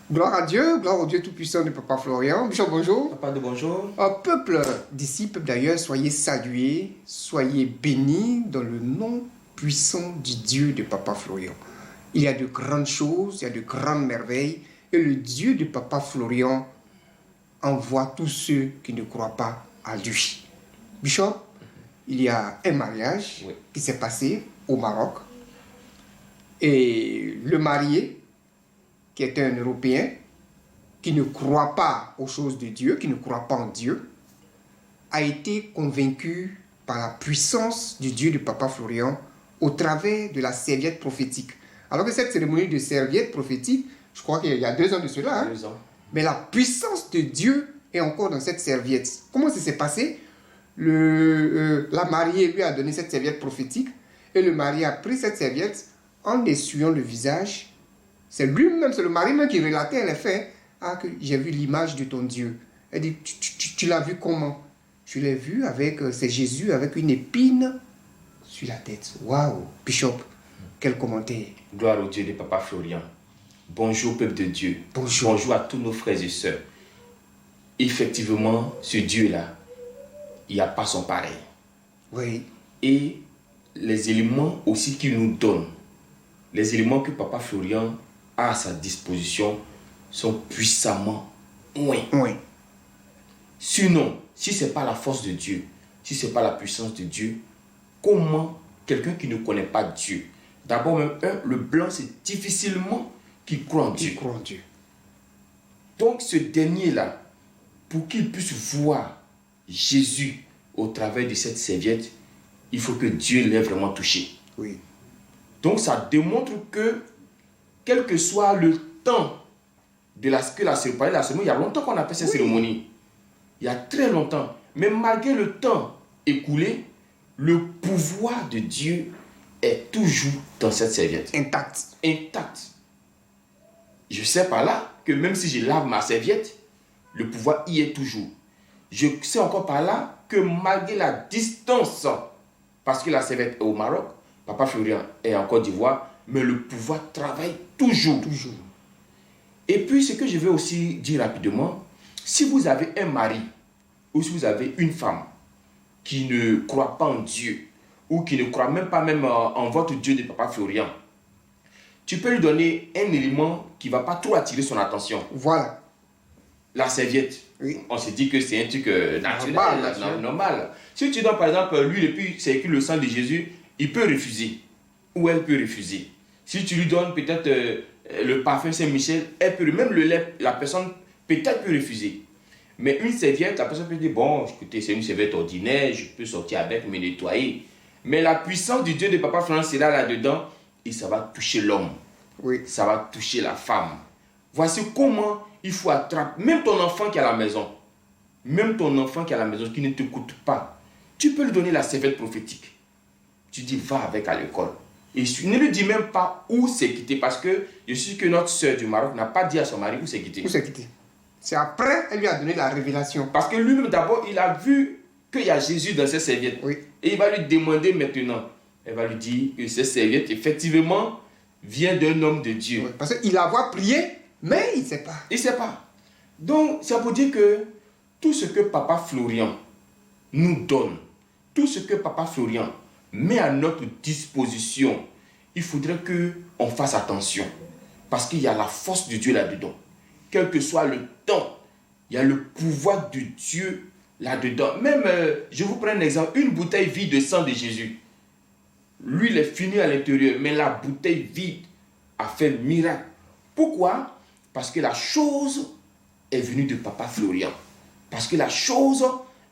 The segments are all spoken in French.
Gloire à Dieu, gloire au Dieu Tout-Puissant de Papa Florian. Bishop, bonjour. Papa de bonjour. Peuple, disciples d'ailleurs, soyez salués, soyez bénis dans le nom puissant du Dieu de Papa Florian. Il y a de grandes choses, il y a de grandes merveilles, et le Dieu de Papa Florian envoie tous ceux qui ne croient pas à lui. Bishop, il y a un mariage qui s'est passé au Maroc, et le marié, qui est un Européen, qui ne croit pas aux choses de Dieu, qui ne croit pas en Dieu, a été convaincu par la puissance du Dieu de Papa Florian au travers de la serviette prophétique. Alors que cette cérémonie de serviette prophétique, je crois qu'il y a 2 ans de cela, 2 ans. Mais la puissance de Dieu est encore dans cette serviette. Comment ça s'est passé? La mariée lui a donné cette serviette prophétique et le marié a pris cette serviette en essuyant le visage. C'est lui-même, c'est le mari même qui relatait les faits. Ah, que j'ai vu l'image de ton Dieu. Elle dit, tu l'as vu comment? Je l'ai vu avec, c'est Jésus avec une épine sur la tête. Waouh, Bishop, quel commentaire. Gloire au Dieu de Papa Florian. Bonjour peuple de Dieu. Bonjour. Bonjour à tous nos frères et sœurs. Effectivement, ce Dieu-là, il n'y a pas son pareil. Oui. Et les éléments aussi qu'il nous donne, les éléments que Papa Florian a à sa disposition sont puissamment moins. Oui. Sinon, si ce n'est pas la force de Dieu, si ce n'est pas la puissance de Dieu, comment quelqu'un qui ne connaît pas Dieu, d'abord même le blanc, c'est difficilement qu'il croit en Dieu. Il croit en Dieu. Donc ce dernier-là, pour qu'il puisse voir Jésus au travers de cette serviette, il faut que Dieu l'ait vraiment touché. Oui. Donc ça démontre que, quel que soit le temps de la cérémonie, il y a longtemps qu'on a fait cette cérémonie. Il y a très longtemps. Mais malgré le temps écoulé, le pouvoir de Dieu est toujours dans cette serviette. Intact. Intact. Je sais par là que même si je lave ma serviette, le pouvoir y est toujours. Je sais encore par là que malgré la distance, parce que la serviette est au Maroc, Papa Florian est en Côte d'Ivoire, mais le pouvoir travaille toujours. Toujours. Et puis, ce que je veux aussi dire rapidement, si vous avez un mari ou si vous avez une femme qui ne croit pas en Dieu ou qui ne croit même pas en votre Dieu de Papa Florian, tu peux lui donner un élément qui ne va pas trop attirer son attention. Voilà. La serviette. Oui. On se dit que c'est un truc naturel, normal. Si tu donnes par exemple l'huile et puis c'est écrit le sang de Jésus, il peut refuser. Ou elle peut refuser. Si tu lui donnes peut-être le parfum Saint-Michel, elle peut, même le lait, la personne peut-être peut refuser. Mais une serviette, la personne peut dire, bon, écoutez, c'est une serviette ordinaire, je peux sortir avec, me nettoyer. Mais la puissance du Dieu de Papa Florian sera là-dedans et ça va toucher l'homme. Oui. Ça va toucher la femme. Voici comment il faut attraper, même ton enfant qui est à la maison, qui ne t'écoute pas, tu peux lui donner la serviette prophétique. Tu dis, va avec à l'école. Et ne lui dis même pas où c'est quitté, parce que je suis sûr que notre soeur du Maroc n'a pas dit à son mari où c'est quitté. Où c'est quitté. C'est après, elle lui a donné la révélation. Parce que lui-même, d'abord, il a vu qu'il y a Jésus dans cette serviette. Oui. Et il va lui demander maintenant. Elle va lui dire que cette serviette, effectivement, vient d'un homme de Dieu. Oui. Parce qu'il la voit prier, mais il ne sait pas. Il ne sait pas. Donc, ça veut dire que tout ce que Papa Florian nous donne, tout ce que Papa Florian met à notre disposition, il faudrait qu'on fasse attention. Parce qu'il y a la force de Dieu là-dedans. Quel que soit le temps, il y a le pouvoir de Dieu là-dedans. Même, je vous prends un exemple, une bouteille vide de sang de Jésus. L'huile est finie à l'intérieur, mais la bouteille vide a fait un miracle. Pourquoi? Parce que la chose est venue de Papa Florian. Parce que la chose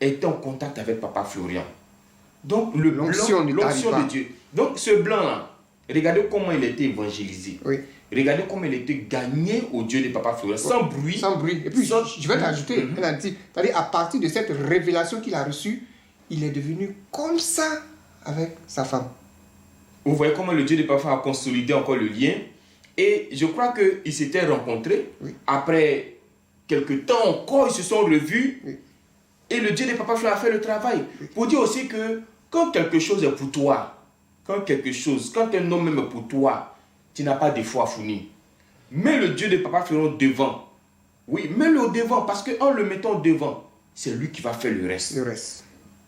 est en contact avec Papa Florian. Donc, l'onction de Dieu. Donc, ce blanc-là, regardez comment il a été évangélisé. Oui. Regardez comment il a été gagné au Dieu de Papa Florian, sans bruit. Sans bruit. Et puis, je vais t'ajouter, c'est-à-dire à partir de cette révélation qu'il a reçue, il est devenu comme ça avec sa femme. Vous voyez comment le Dieu de Papa a consolidé encore le lien. Et je crois qu'ils s'étaient rencontrés. Oui. Après quelques temps encore, ils se sont revus. Oui. Et le Dieu de Papa Florian a fait le travail. Oui. Pour dire aussi que quand quelque chose est pour toi, quand un homme même est pour toi, tu n'as pas de foi à fournir. Mets le Dieu de Papa Florian devant. Oui, mets-le au devant, parce qu'en le mettant devant, c'est lui qui va faire le reste. Le reste.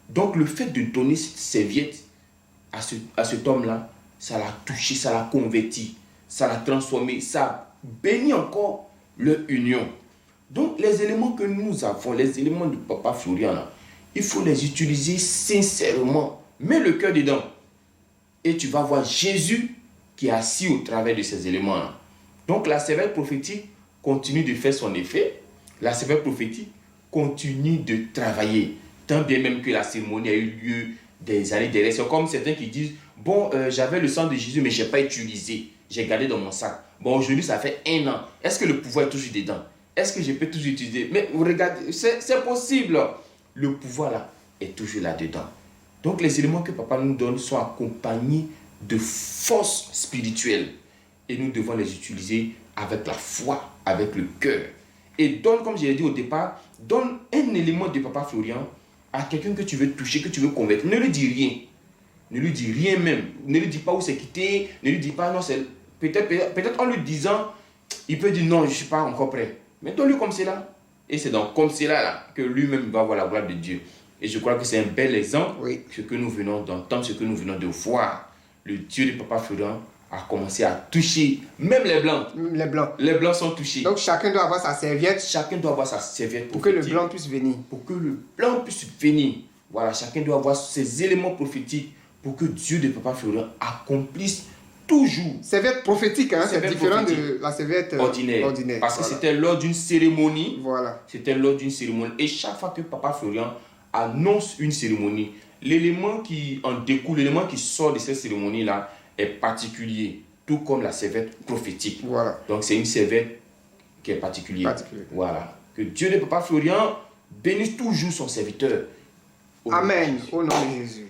Donc le fait de donner cette serviette à cet homme-là, ça l'a touché, ça l'a converti, ça l'a transformé, ça a béni encore leur union. Donc les éléments que nous avons, les éléments du Papa Florian, là, il faut les utiliser sincèrement. Mets le cœur dedans. Et tu vas voir Jésus qui est assis au travers de ces éléments-là. Donc la serviette prophétique continue de faire son effet. La serviette prophétique continue de travailler. Tant bien même que la cérémonie a eu lieu des années derrière. C'est comme certains qui disent, bon, j'avais le sang de Jésus, mais je n'ai pas utilisé. J'ai gardé dans mon sac. Bon, aujourd'hui, ça fait 1 an. Est-ce que le pouvoir est toujours dedans? Est-ce que je peux toujours utiliser? Mais regardez, c'est possible. Le pouvoir là est toujours là-dedans. Donc les éléments que Papa nous donne sont accompagnés de force spirituelle. Et nous devons les utiliser avec la foi, avec le cœur. Et donne, comme je l'ai dit au départ, donne un élément de Papa Florian à quelqu'un que tu veux toucher, que tu veux convaincre. Ne lui dis rien. Ne lui dis rien même. Ne lui dis pas où c'est quitté. Ne lui dis pas non, c'est... Peut-être en lui disant, il peut dire non, je ne suis pas encore prêt. Mais donne-lui comme c'est là. Et c'est donc comme c'est là que lui-même va voir la gloire de Dieu. Et je crois que c'est un bel exemple, Oui. ce que nous venons d'entendre, ce que nous venons de voir. Le Dieu de Papa Florian a commencé à toucher, même les Blancs. Les Blancs. Les Blancs sont touchés. Donc chacun doit avoir sa serviette Chacun doit avoir sa serviette pour que le prophétique. Blanc puisse venir. Pour que le Blanc puisse venir. Voilà, chacun doit avoir ses éléments prophétiques pour que Dieu de Papa Florian accomplisse toujours. Serviette prophétique, hein, c'est Serviette différent prophétique. de la serviette Ordinaire. Parce que voilà. c'était lors d'une cérémonie. Voilà. C'était lors d'une cérémonie. Et chaque fois que Papa Florian annonce une cérémonie, l'élément qui en découle, l'élément qui sort de cette cérémonie-là est particulier. Tout comme la serviette prophétique. Voilà. Donc c'est une serviette qui est particulière. Voilà. Que Dieu de Papa Florian bénisse toujours son serviteur. Amen. Au nom de Jésus.